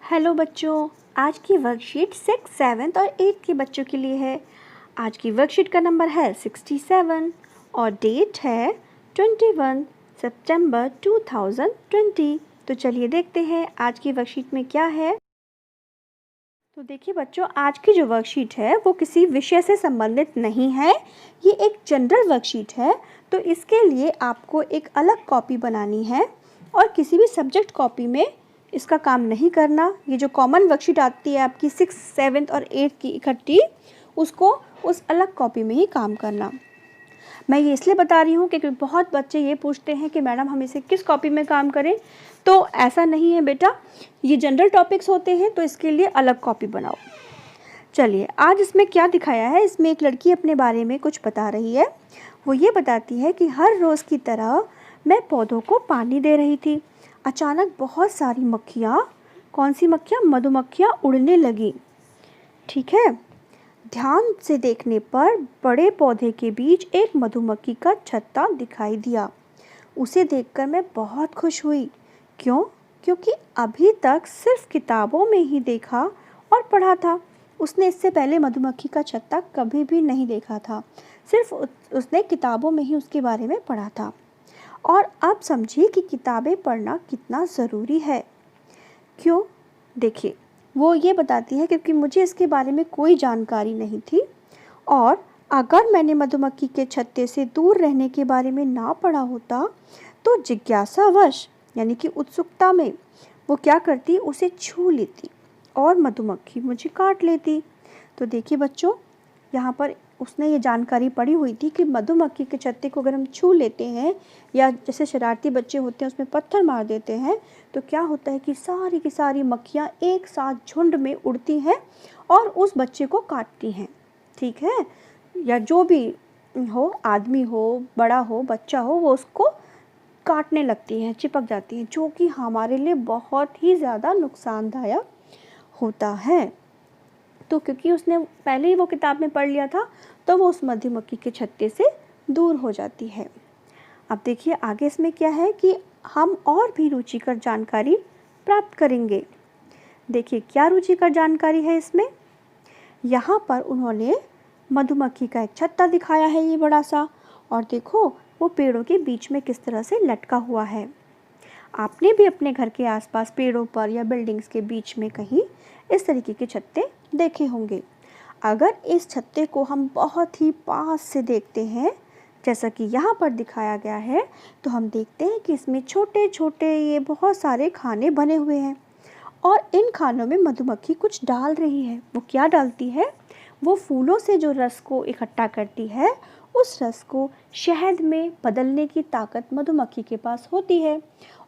Hello बच्चों, आज की वर्कशीट 6th, 7th और 8th के बच्चों के लिए है। आज की वर्कशीट का नंबर है 67 और डेट है 21 सितंबर 2020। तो चलिए देखते हैं आज की वर्कशीट में क्या है। तो देखिए बच्चों, आज की जो वर्कशीट है वो किसी विषय से संबंधित नहीं है, ये एक जनरल वर्कशीट है। तो इसके लिए आपको एक अलग कॉपी बनानी है और किसी भी सब्जेक्ट कॉपी में इसका काम नहीं करना। ये जो कॉमन वर्कशीट आती है आपकी 6th, 7th और 8th की इकट्ठी, उसको उस अलग कॉपी में ही काम करना। मैं ये इसलिए बता रही हूँ क्योंकि बहुत बच्चे ये पूछते हैं कि मैडम हम इसे किस कॉपी में काम करें। तो ऐसा नहीं है बेटा, ये जनरल टॉपिक्स होते हैं तो इसके लिए अलग कॉपी बनाओ। चलिए आज इसमें क्या दिखाया है, इसमें एक लड़की अपने बारे में कुछ बता रही है। वो ये बताती है कि हर रोज़ की तरह मैं पौधों को पानी दे रही थी। अचानक बहुत सारी मक्खियाँ, कौन सी मक्खियाँ, मधुमक्खियाँ उड़ने लगी। ठीक है, ध्यान से देखने पर बड़े पौधे के बीच एक मधुमक्खी का छत्ता दिखाई दिया। उसे देखकर मैं बहुत खुश हुई। क्यों? क्योंकि अभी तक सिर्फ किताबों में ही देखा और पढ़ा था। उसने इससे पहले मधुमक्खी का छत्ता कभी भी नहीं देखा था, सिर्फ उसने किताबों में ही उसके बारे में पढ़ा था। और अब समझिए कि किताबें पढ़ना कितना ज़रूरी है। क्यों? देखिए, वो ये बताती है क्योंकि मुझे इसके बारे में कोई जानकारी नहीं थी और अगर मैंने मधुमक्खी के छत्ते से दूर रहने के बारे में ना पढ़ा होता तो जिज्ञासावश यानी कि उत्सुकता में वो क्या करती, उसे छू लेती और मधुमक्खी मुझे काट लेती। तो देखिए बच्चों, यहाँ पर उसने ये जानकारी पढ़ी हुई थी कि मधुमक्खी के छत्ते को अगर हम छू लेते हैं या जैसे शरारती बच्चे होते हैं उसमें पत्थर मार देते हैं तो क्या होता है कि सारी की सारी मक्खियाँ एक साथ झुंड में उड़ती हैं और उस बच्चे को काटती हैं। ठीक है, या जो भी हो, आदमी हो, बड़ा हो, बच्चा हो, वो उसको काटने लगती हैं, चिपक जाती हैं, जो कि हमारे लिए बहुत ही ज़्यादा नुकसानदायक होता है। तो क्योंकि उसने पहले ही वो किताब में पढ़ लिया था तो वो उस मधुमक्खी के छत्ते से दूर हो जाती है। अब देखिए आगे इसमें क्या है कि हम और भी रुचिकर जानकारी प्राप्त करेंगे। देखिए क्या रुचिकर जानकारी है इसमें। यहाँ पर उन्होंने मधुमक्खी का एक छत्ता दिखाया है, ये बड़ा सा, और देखो वो पेड़ों के बीच में किस तरह से लटका हुआ है। आपने भी अपने घर के आसपास पेड़ों पर या बिल्डिंग्स के बीच में कहीं इस तरीके के छत्ते देखे होंगे। अगर इस छत्ते को हम बहुत ही पास से देखते हैं जैसा कि यहाँ पर दिखाया गया है तो हम देखते हैं कि इसमें छोटे छोटे ये बहुत सारे खाने बने हुए हैं और इन खानों में मधुमक्खी कुछ डाल रही है। वो क्या डालती है? वो फूलों से जो रस को इकट्ठा करती है उस रस को शहद में बदलने की ताकत मधुमक्खी के पास होती है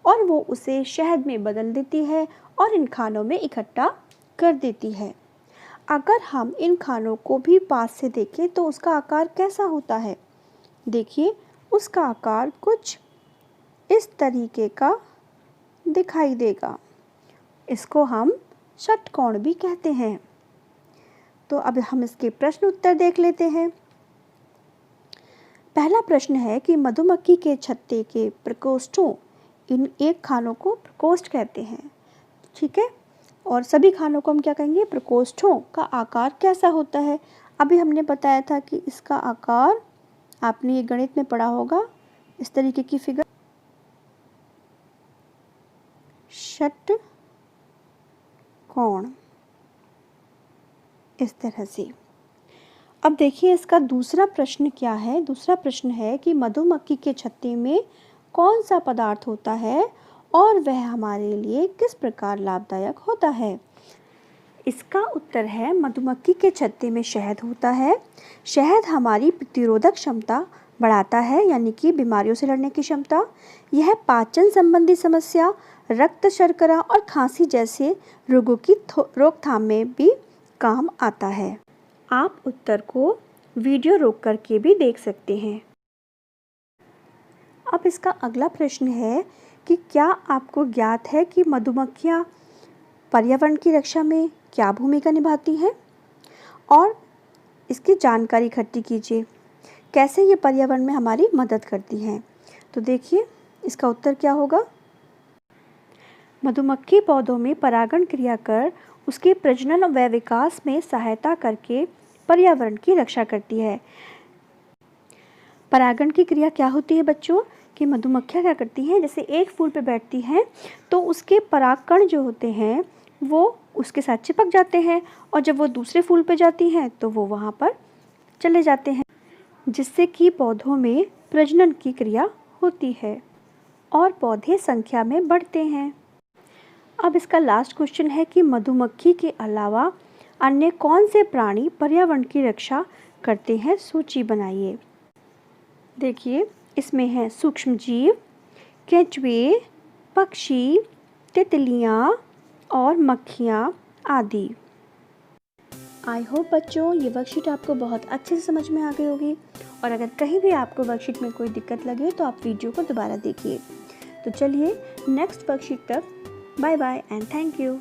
और वो उसे शहद में बदल देती है और इन खानों में इकट्ठा कर देती है। अगर हम इन खानों को भी पास से देखें तो उसका आकार कैसा होता है? देखिए उसका आकार कुछ इस तरीके का दिखाई देगा। इसको हम षटकोण भी कहते हैं। तो अब हम इसके प्रश्न उत्तर देख लेते हैं। पहला प्रश्न है कि मधुमक्खी के छत्ते के प्रकोष्ठों, इन एक खानों को प्रकोष्ठ कहते हैं। ठीक है, और सभी खानों को हम क्या कहेंगे? प्रकोष्ठों का आकार कैसा होता है? अभी हमने बताया था कि इसका आकार, आपने ये गणित में पढ़ा होगा, इस तरीके की फिगर, षटकोण, इस तरह से। अब देखिए इसका दूसरा प्रश्न क्या है। दूसरा प्रश्न है कि मधुमक्खी के छत्ते में कौन सा पदार्थ होता है और वह हमारे लिए किस प्रकार लाभदायक होता है? इसका उत्तर है मधुमक्खी के छत्ते में शहद होता है। शहद हमारी प्रतिरोधक क्षमता बढ़ाता है, यानी कि बीमारियों से लड़ने की क्षमता। यह पाचन संबंधी समस्या, रक्त शर्करा और खांसी जैसे रोगों की रोकथाम में भी काम आता है। आप उत्तर को वीडियो रोक करके भी देख सकते हैं। अब इसका अगला प्रश्न है कि क्या आपको ज्ञात है कि मधुमक्खियाँ पर्यावरण की रक्षा में क्या भूमिका निभाती हैं? और इसकी जानकारी इकट्ठी कीजिए, कैसे ये पर्यावरण में हमारी मदद करती हैं। तो देखिए इसका उत्तर क्या होगा। मधुमक्खी पौधों में परागण क्रिया कर उसके प्रजनन व विकास में सहायता करके पर्यावरण की रक्षा करती है। परागण की क्रिया क्या होती है बच्चों? कि मधुमक्खियाँ क्या करती हैं, जैसे एक फूल पे बैठती हैं तो उसके परागकण जो होते हैं वो उसके साथ चिपक जाते हैं, और जब वो दूसरे फूल पे जाती हैं तो वो वहाँ पर चले जाते हैं, जिससे कि पौधों में प्रजनन की क्रिया होती है और पौधे संख्या में बढ़ते हैं। अब इसका लास्ट क्वेश्चन है कि मधुमक्खी के अलावा अन्य कौन से प्राणी पर्यावरण की रक्षा करते हैं, सूची बनाइए। देखिए, इसमें है सूक्ष्म जीव, केंचुए, पक्षी, तितलियाँ और मक्खियाँ आदि। आई होप बच्चों ये वर्कशीट आपको बहुत अच्छे से समझ में आ गई होगी, और अगर कहीं भी आपको वर्कशीट में कोई दिक्कत लगे तो आप वीडियो को दोबारा देखिए। तो चलिए नेक्स्ट वर्कशीट तक bye bye and thank you.